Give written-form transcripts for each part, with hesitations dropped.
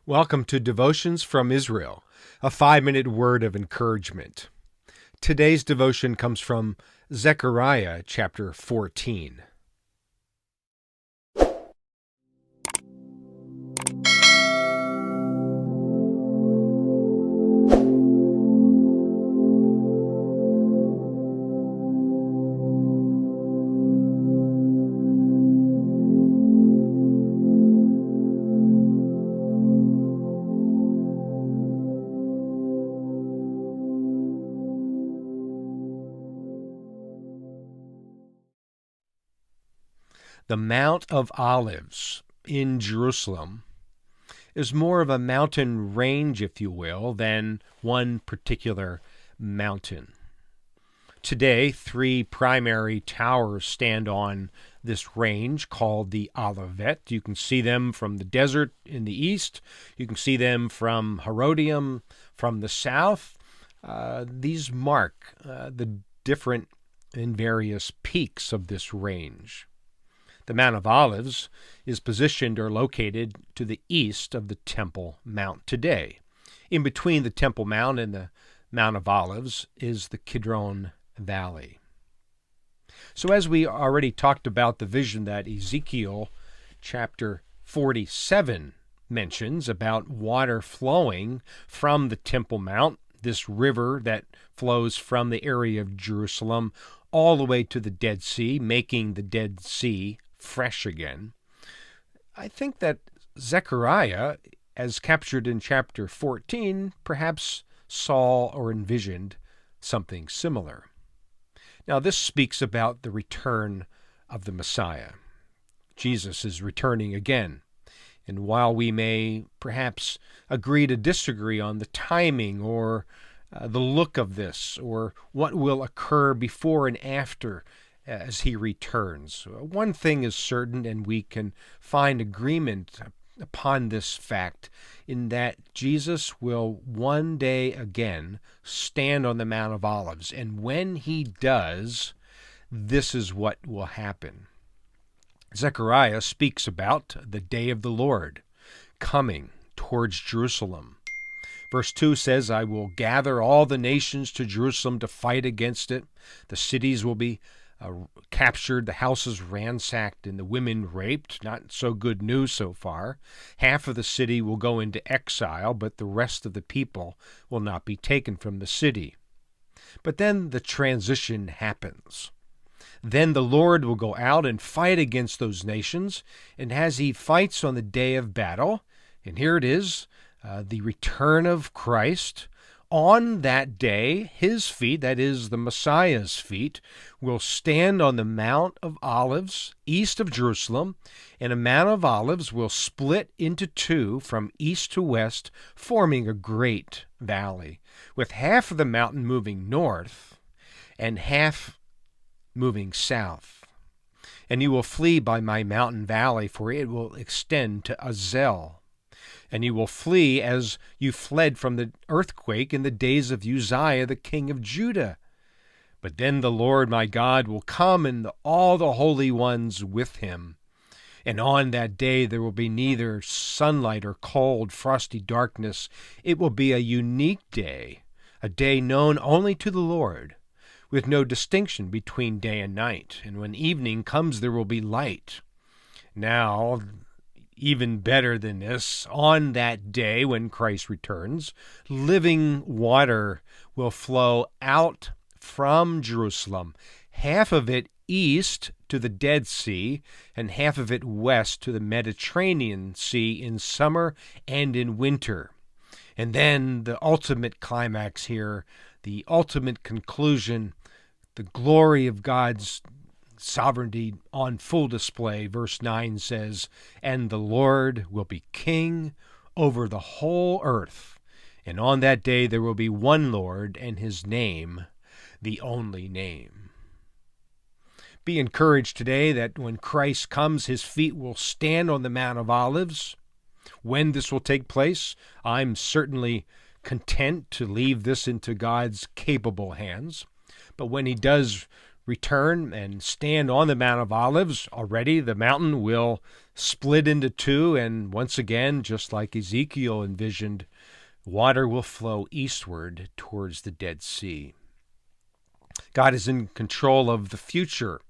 Welcome to Devotions from Israel, a 5-minute word of encouragement. Today's devotion comes from Zechariah chapter 14. The Mount of Olives in Jerusalem is more of a mountain range, if you will, than one particular mountain. Today, 3 primary towers stand on this range called the Olivet. You can see them from the desert in the east. You can see them from Herodium from the south. These mark the different and various peaks of this range. The Mount of Olives is positioned or located to the east of the Temple Mount today. In between the Temple Mount and the Mount of Olives is the Kidron Valley. So as we already talked about the vision that Ezekiel chapter 47 mentions about water flowing from the Temple Mount, this river that flows from the area of Jerusalem all the way to the Dead Sea, making the Dead Sea fresh again. I think that Zechariah, as captured in chapter 14, perhaps saw or envisioned something similar. Now, this speaks about the return of the Messiah. Jesus is returning again. And while we may perhaps agree to disagree on the timing or the look of this, or what will occur before and after as he returns, one thing is certain, and we can find agreement upon this fact, in that Jesus will one day again stand on the Mount of Olives. And when he does, this is what will happen. Zechariah speaks about the day of the Lord coming towards Jerusalem. Verse 2 says, I will gather all the nations to Jerusalem to fight against it. The cities will be captured, the houses ransacked, and the women raped. Not so good news so far. Half of the city will go into exile, but the rest of the people will not be taken from the city. But then the transition happens. Then the Lord will go out and fight against those nations, and as he fights on the day of battle, and here it is, the return of Christ, on that day, his feet, that is the Messiah's feet, will stand on the Mount of Olives east of Jerusalem, and a Mount of Olives will split into two from east to west, forming a great valley, with half of the mountain moving north and half moving south. And you will flee by my mountain valley, for it will extend to Azel. And you will flee as you fled from the earthquake in the days of Uzziah, the king of Judah. But then the Lord my God will come, and all the holy ones with him. And on that day there will be neither sunlight or cold, frosty darkness. It will be a unique day, a day known only to the Lord, with no distinction between day and night. And when evening comes, there will be light. Now, even better than this, on that day when Christ returns, living water will flow out from Jerusalem, half of it east to the Dead Sea, and half of it west to the Mediterranean Sea in summer and in winter. And then the ultimate climax here, the ultimate conclusion, the glory of God's sovereignty on full display. Verse 9 says, and the Lord will be king over the whole earth, and on that day there will be one Lord, and his name the only name. Be encouraged today that when Christ comes, his feet will stand on the Mount of Olives. When this will take place, I'm certainly content to leave this into God's capable hands. But when he does return and stand on the Mount of Olives, already the mountain will split into two, and once again, just like Ezekiel envisioned, water will flow eastward towards the Dead Sea. God is in control of the future,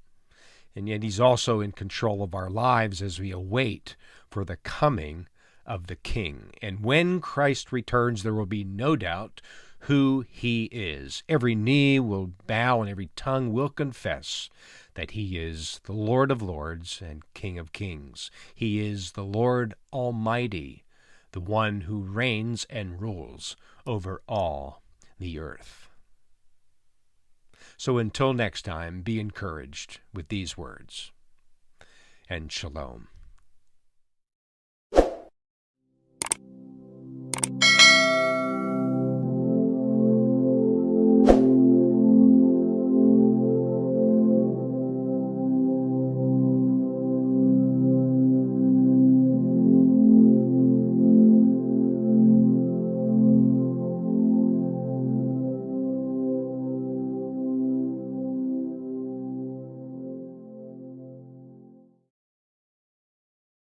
and yet he's also in control of our lives as we await for the coming of the King. And when Christ returns, there will be no doubt who he is. Every knee will bow and every tongue will confess that he is the Lord of lords and King of kings. He is the Lord Almighty, the one who reigns and rules over all the earth. So until next time, be encouraged with these words, and shalom.